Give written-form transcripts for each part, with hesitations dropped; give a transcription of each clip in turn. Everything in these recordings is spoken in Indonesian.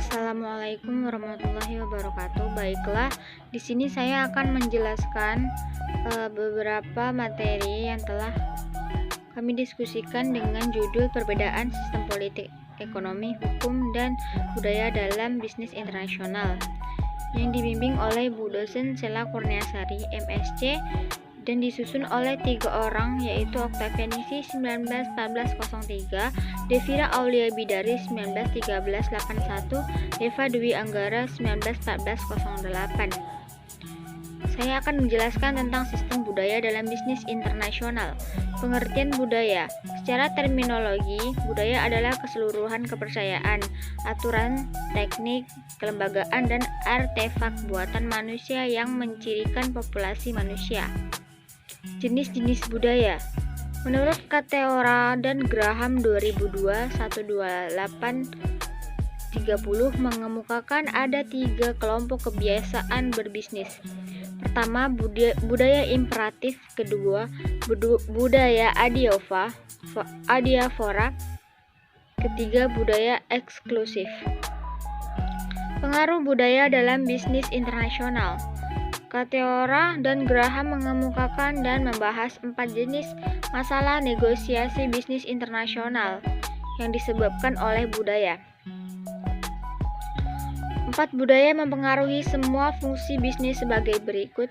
Assalamualaikum warahmatullahi wabarakatuh. Baiklah, di sini saya akan menjelaskan beberapa materi yang telah kami diskusikan dengan judul perbedaan sistem politik, ekonomi, hukum, dan budaya dalam bisnis internasional yang dibimbing oleh Bu Dosen Sela Kurniasari, MSc, dan disusun oleh 3 orang, yaitu Oktavianisi 191403, Devira Aulia Bidari 191381, Deva Dwi Anggara 191408. Saya akan menjelaskan tentang sistem budaya dalam bisnis internasional. Pengertian budaya. Secara terminologi, budaya adalah keseluruhan kepercayaan, aturan, teknik, kelembagaan, dan artefak buatan manusia yang mencirikan populasi manusia. Jenis-jenis budaya. Menurut Kateora dan Graham 2002-12830 mengemukakan ada 3 kelompok kebiasaan berbisnis. Pertama, budaya imperatif. Kedua, budaya adiafora. Ketiga, budaya eksklusif. Pengaruh budaya dalam bisnis internasional. Kateora dan Graham mengemukakan dan membahas 4 jenis masalah negosiasi bisnis internasional yang disebabkan oleh budaya. 4 budaya mempengaruhi semua fungsi bisnis sebagai berikut.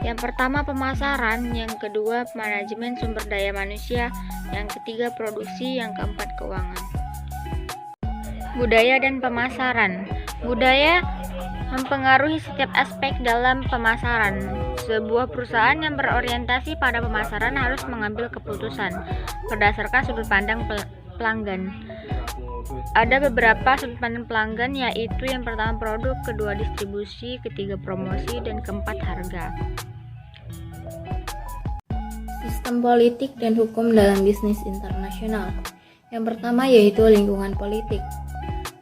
Yang pertama, pemasaran. Yang kedua, manajemen sumber daya manusia. Yang ketiga, produksi. Yang keempat, keuangan. Budaya dan pemasaran. Budaya mempengaruhi setiap aspek dalam pemasaran. Sebuah perusahaan yang berorientasi pada pemasaran harus mengambil keputusan berdasarkan sudut pandang pelanggan. Ada beberapa sudut pandang pelanggan, yaitu yang pertama produk, kedua distribusi, ketiga promosi, dan keempat harga. Sistem politik dan hukum dalam bisnis internasional. Yang pertama yaitu lingkungan politik.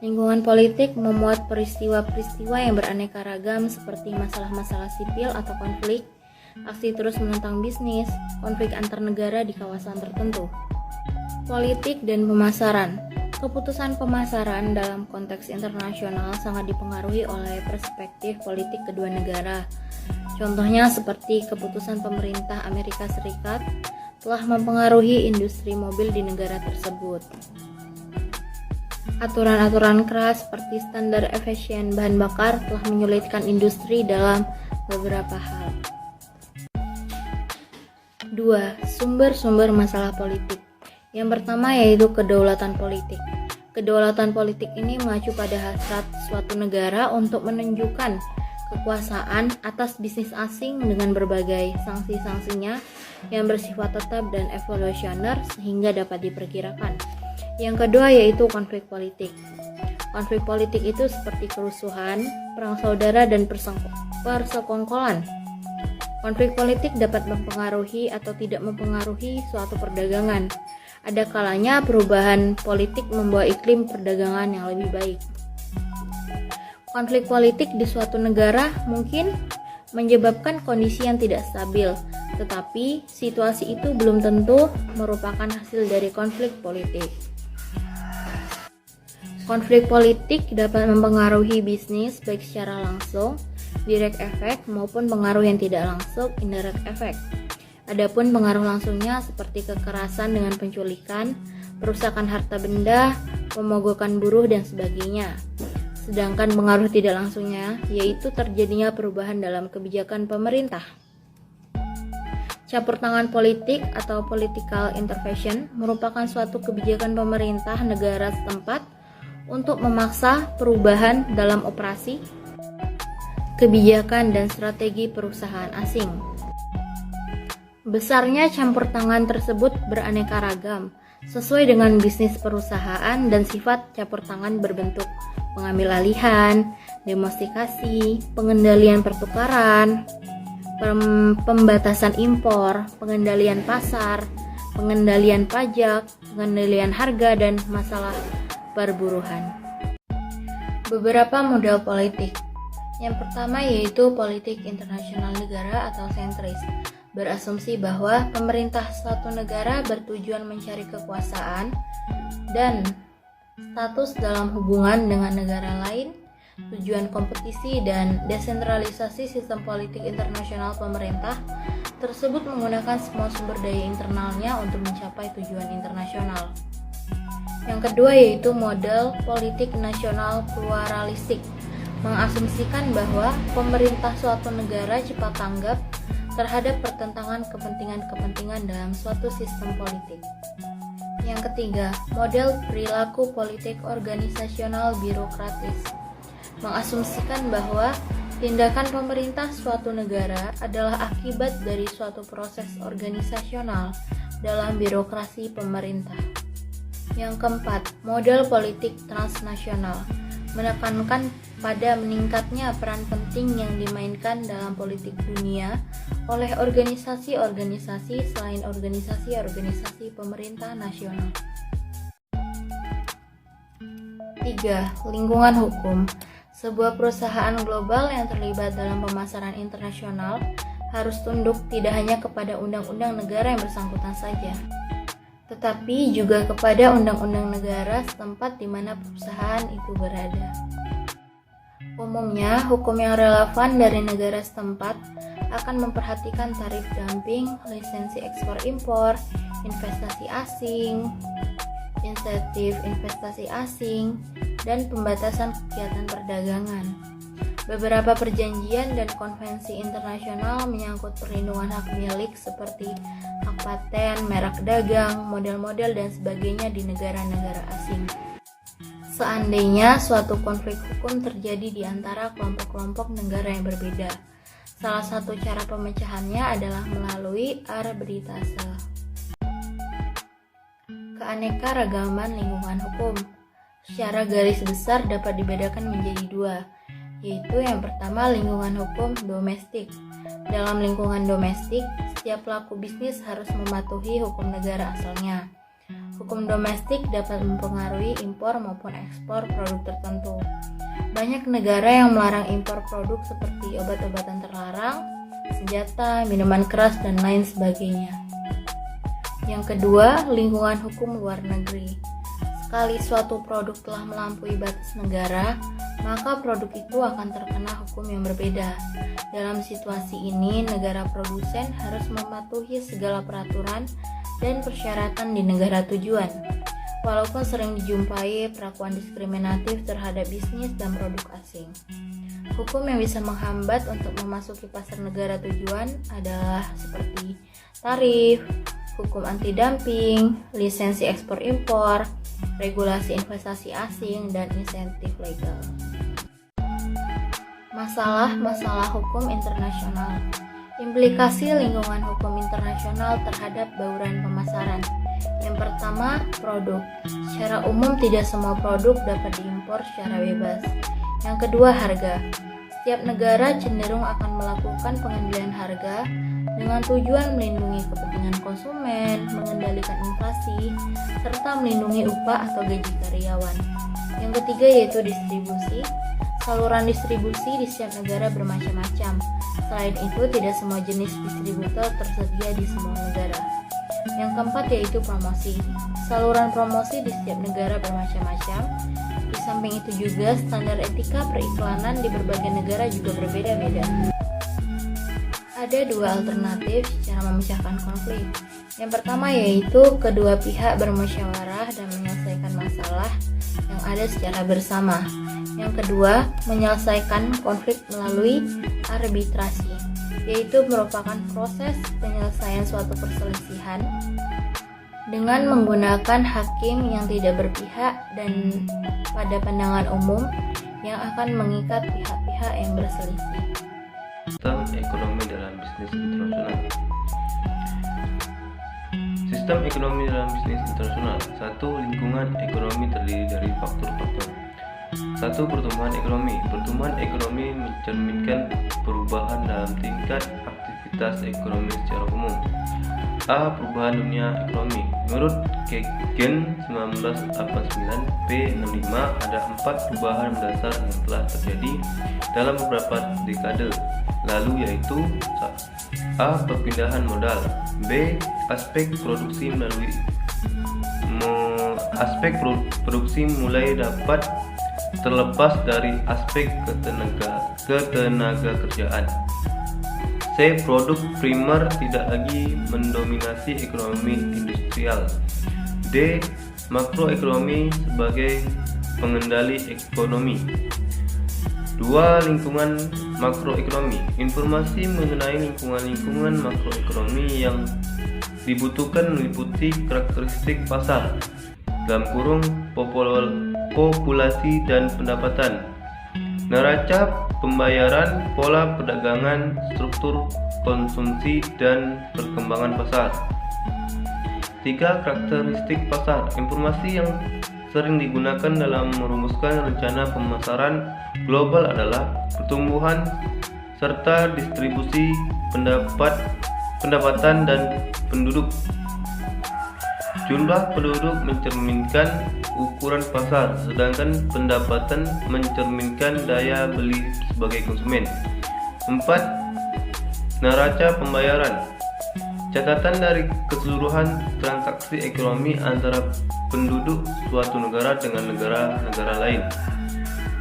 Lingkungan politik memuat peristiwa-peristiwa yang beraneka ragam seperti masalah-masalah sipil atau konflik, aksi terus menentang bisnis, konflik antar negara di kawasan tertentu. Politik dan pemasaran. Keputusan pemasaran dalam konteks internasional sangat dipengaruhi oleh perspektif politik kedua negara. Contohnya seperti keputusan pemerintah Amerika Serikat telah mempengaruhi industri mobil di negara tersebut. Aturan-aturan keras seperti standar efisien bahan bakar telah menyulitkan industri dalam beberapa hal. 2. Sumber-sumber masalah politik. Yang pertama yaitu kedaulatan politik. Kedaulatan politik ini mengacu pada hasrat suatu negara untuk menunjukkan kekuasaan atas bisnis asing dengan berbagai sanksi-sanksinya yang bersifat tetap dan evolusioner sehingga dapat diperkirakan. Yang kedua yaitu konflik politik. Konflik politik itu seperti kerusuhan, perang saudara, dan persekongkolan. Konflik politik dapat mempengaruhi atau tidak mempengaruhi suatu perdagangan. Ada kalanya perubahan politik membawa iklim perdagangan yang lebih baik. Konflik politik di suatu negara mungkin menyebabkan kondisi yang tidak stabil, tetapi situasi itu belum tentu merupakan hasil dari konflik politik. Konflik politik dapat mempengaruhi bisnis baik secara langsung, direct effect, maupun pengaruh yang tidak langsung, indirect effect. Adapun pengaruh langsungnya seperti kekerasan dengan penculikan, perusakan harta benda, pemogokan buruh, dan sebagainya. Sedangkan pengaruh tidak langsungnya yaitu terjadinya perubahan dalam kebijakan pemerintah. Campur tangan politik atau political intervention merupakan suatu kebijakan pemerintah negara setempat untuk memaksa perubahan dalam operasi, kebijakan, dan strategi perusahaan asing. Besarnya campur tangan tersebut beraneka ragam, sesuai dengan bisnis perusahaan, dan sifat campur tangan berbentuk pengambil alihan, domestikasi, pengendalian pertukaran, pembatasan impor, pengendalian pasar, pengendalian pajak, pengendalian harga, dan masalah perburuhan. Beberapa model politik. Yang pertama yaitu politik internasional negara atau sentris, berasumsi bahwa pemerintah suatu negara bertujuan mencari kekuasaan dan status dalam hubungan dengan negara lain, tujuan kompetisi dan desentralisasi sistem politik internasional pemerintah tersebut menggunakan semua sumber daya internalnya untuk mencapai tujuan internasional. Yang kedua yaitu model politik nasional pluralistik, mengasumsikan bahwa pemerintah suatu negara cepat tanggap terhadap pertentangan kepentingan-kepentingan dalam suatu sistem politik. Yang ketiga, model perilaku politik organisasional birokratis, mengasumsikan bahwa tindakan pemerintah suatu negara adalah akibat dari suatu proses organisasional dalam birokrasi pemerintah. Yang keempat, model politik transnasional, menekankan pada meningkatnya peran penting yang dimainkan dalam politik dunia oleh organisasi-organisasi selain organisasi-organisasi pemerintah nasional. 3. Lingkungan hukum. Sebuah perusahaan global yang terlibat dalam pemasaran internasional harus tunduk tidak hanya kepada undang-undang negara yang bersangkutan saja, tetapi juga kepada undang-undang negara setempat di mana perusahaan itu berada. Umumnya, hukum yang relevan dari negara setempat akan memperhatikan tarif dumping, lisensi ekspor-impor, investasi asing, insentif investasi asing, dan pembatasan kegiatan perdagangan. Beberapa perjanjian dan konvensi internasional menyangkut perlindungan hak milik seperti hak paten, merek dagang, model-model dan sebagainya di negara-negara asing. Seandainya suatu konflik hukum terjadi di antara kelompok-kelompok negara yang berbeda, salah satu cara pemecahannya adalah melalui arbitrase. Keanekaragaman lingkungan hukum secara garis besar dapat dibedakan menjadi dua, yaitu yang pertama lingkungan hukum domestik. Dalam lingkungan domestik, setiap pelaku bisnis harus mematuhi hukum negara asalnya. Hukum domestik dapat mempengaruhi impor maupun ekspor produk tertentu. Banyak negara yang melarang impor produk seperti obat-obatan terlarang, senjata, minuman keras, dan lain sebagainya. Yang kedua, lingkungan hukum luar negeri. Sekali suatu produk telah melampaui batas negara, maka produk itu akan terkena hukum yang berbeda. Dalam situasi ini, negara produsen harus mematuhi segala peraturan dan persyaratan di negara tujuan. Walaupun sering dijumpai perlakuan diskriminatif terhadap bisnis dan produk asing. Hukum yang bisa menghambat untuk memasuki pasar negara tujuan adalah seperti tarif, hukum anti-dumping, lisensi ekspor-impor, regulasi investasi asing, dan insentif legal. Masalah-masalah hukum internasional. Implikasi lingkungan hukum internasional terhadap bauran pemasaran. Yang pertama, produk. Secara umum tidak semua produk dapat diimpor secara bebas. Yang kedua, harga. Setiap negara cenderung akan melakukan pengendalian harga dengan tujuan melindungi kepentingan konsumen, mengendalikan inflasi, serta melindungi upah atau gaji karyawan. Yang ketiga yaitu distribusi. Saluran distribusi di setiap negara bermacam-macam. Selain itu, tidak semua jenis distributor tersedia di semua negara. Yang keempat yaitu promosi. Saluran promosi di setiap negara bermacam-macam. Di samping itu juga standar etika periklanan di berbagai negara juga berbeda-beda. Ada dua alternatif cara memecahkan konflik. Yang pertama yaitu kedua pihak bermusyawarah dan menyelesaikan masalah yang ada secara bersama. Yang kedua, menyelesaikan konflik melalui arbitrasi, yaitu merupakan proses penyelesaian suatu perselisihan dengan menggunakan hakim yang tidak berpihak dan pada pandangan umum yang akan mengikat pihak-pihak yang berselisih. Sistem ekonomi dalam bisnis internasional. Sistem ekonomi dalam bisnis internasional. 1. Lingkungan ekonomi terdiri dari faktor-faktor. 1. Pertumbuhan ekonomi. Pertumbuhan ekonomi mencerminkan perubahan dalam tingkat aktivitas ekonomi secara umum. A. Perubahan dunia ekonomi. Menurut Kagan 1989 p65 ada 4 perubahan mendasar yang telah terjadi dalam beberapa dekade lalu, yaitu A. Perpindahan modal. B. Aspek produksi melalui aspek produksi mulai dapat terlepas dari aspek ketenaga kerjaan. C. Produk primer tidak lagi mendominasi ekonomi industrial. D. Makroekonomi sebagai pengendali ekonomi. 2. Lingkungan makroekonomi. Informasi mengenai lingkungan makroekonomi yang dibutuhkan meliputi karakteristik pasar (populasi dan pendapatan), neraca pembayaran, pola perdagangan, struktur konsumsi, dan perkembangan pasar. 3. Karakteristik pasar. Informasi yang sering digunakan dalam merumuskan rencana pemasaran global adalah pertumbuhan serta distribusi pendapatan dan penduduk. Jumlah penduduk mencerminkan ukuran pasar, sedangkan pendapatan mencerminkan daya beli sebagai konsumen. 4. Neraca pembayaran. Catatan dari keseluruhan transaksi ekonomi antara penduduk suatu negara dengan negara lain.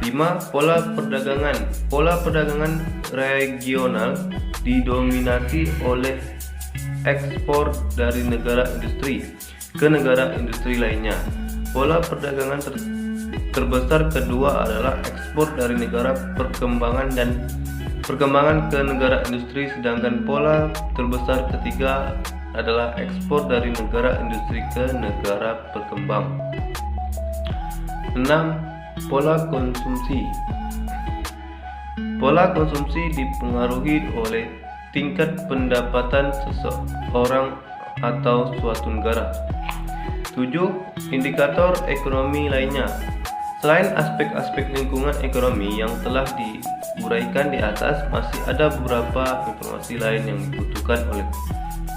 5. Pola perdagangan. Pola perdagangan regional didominasi oleh ekspor dari negara industri ke negara industri lainnya. Pola perdagangan terbesar kedua adalah ekspor dari negara perkembangan ke negara industri, sedangkan pola terbesar ketiga adalah ekspor dari negara industri ke negara berkembang. 6. Pola konsumsi. Pola konsumsi dipengaruhi oleh tingkat pendapatan seseorang atau suatu negara. 7. Indikator ekonomi lainnya. Selain aspek-aspek lingkungan ekonomi yang telah diuraikan di atas, masih ada beberapa informasi lain yang dibutuhkan oleh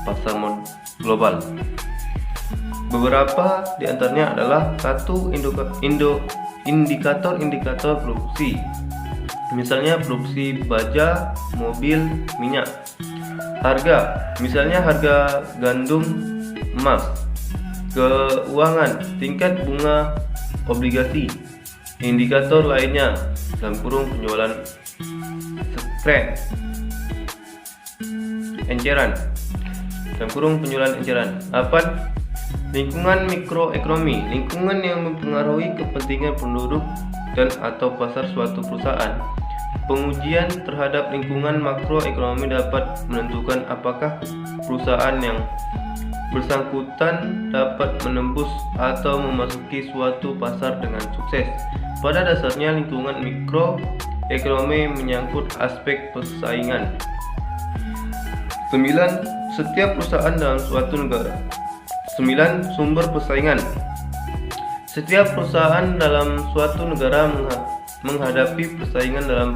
pasar global. Beberapa di antaranya adalah 1. Indikator produksi. Misalnya produksi baja, mobil, minyak. Harga, misalnya harga gandum, emas. Keuangan, tingkat bunga obligasi. Indikator lainnya (penjualan spread, enceran, penjualan enceran). 8. Lingkungan mikroekonomi. Lingkungan yang mempengaruhi kepentingan penduduk dan atau pasar suatu perusahaan. Pengujian terhadap lingkungan makroekonomi dapat menentukan apakah perusahaan yang bersangkutan dapat menembus atau memasuki suatu pasar dengan sukses. Pada dasarnya, lingkungan mikroekonomi menyangkut aspek persaingan. 9. Setiap perusahaan dalam suatu negara. 9. Sumber persaingan. Setiap perusahaan dalam suatu negara menghadapi persaingan dalam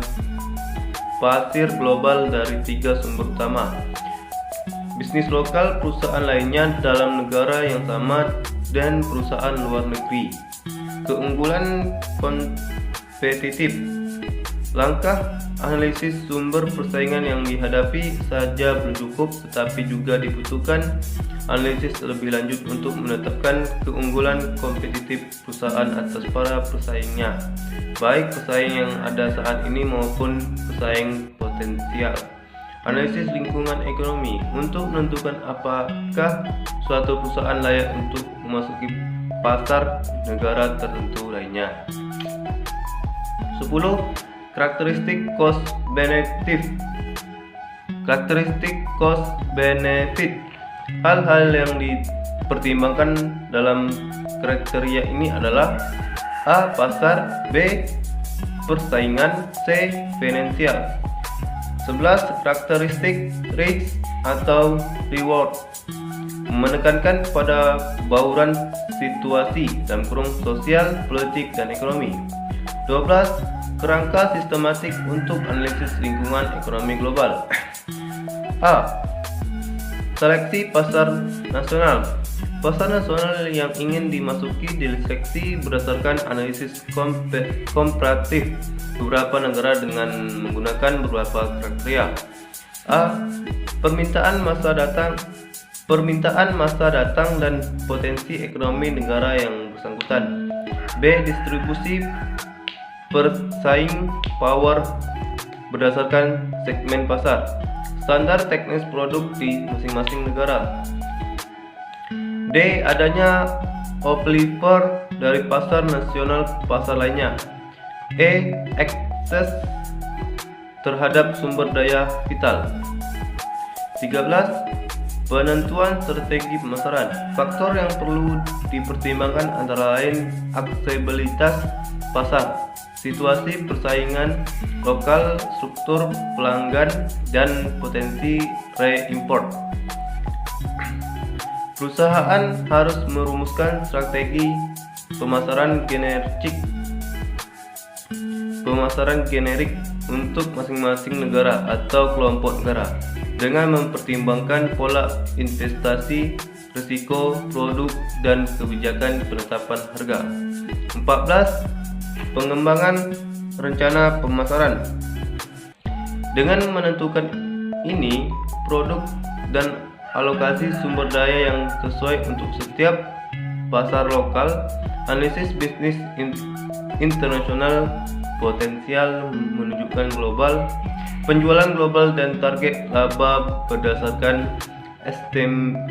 pasar global dari 3 sumber utama: bisnis lokal, perusahaan lainnya dalam negara yang sama, dan perusahaan luar negeri. Keunggulan kompetitif. Langkah analisis sumber persaingan yang dihadapi saja belum cukup, tetapi juga dibutuhkan analisis lebih lanjut untuk menetapkan keunggulan kompetitif perusahaan atas para pesaingnya, baik pesaing yang ada saat ini maupun pesaing potensial. Analisis lingkungan ekonomi untuk menentukan apakah suatu perusahaan layak untuk memasuki pasar negara tertentu lainnya. 10. Karakteristik cost benefit. Karakteristik cost benefit. Hal-hal yang dipertimbangkan dalam kriteria ini adalah: A. Pasar, B. Persaingan, C. Finansial. 11. Karakteristik risk atau reward. Menekankan pada bauran situasi (sosial, politik, dan ekonomi). 12. Kerangka sistematik untuk analisis lingkungan ekonomi global. A. Seleksi pasar nasional. Pasar nasional yang ingin dimasuki diseleksi berdasarkan analisis komparatif beberapa negara dengan menggunakan beberapa kriteria. A. Permintaan masa datang dan potensi ekonomi negara yang bersangkutan. B. Distribusi persaing power berdasarkan segmen pasar, standar teknis produk di masing-masing negara. D. Adanya oligopoly dari pasar nasional ke pasar lainnya. E. Akses terhadap sumber daya vital. 13. Penentuan strategi pemasaran. Faktor yang perlu dipertimbangkan antara lain aksesibilitas pasar, situasi persaingan lokal, struktur pelanggan, dan potensi reimport. Perusahaan harus merumuskan strategi pemasaran generik untuk masing-masing negara atau kelompok negara dengan mempertimbangkan pola investasi, risiko produk, dan kebijakan penetapan harga. 14. Pengembangan rencana pemasaran. Dengan menentukan ini, produk dan alokasi sumber daya yang sesuai untuk setiap pasar lokal, analisis bisnis internasional, potensial menunjukkan global, penjualan global, dan target laba berdasarkan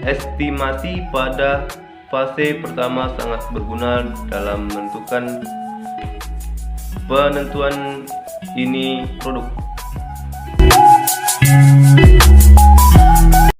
estimasi pada fase pertama sangat berguna dalam menentukan penentuan ini produk.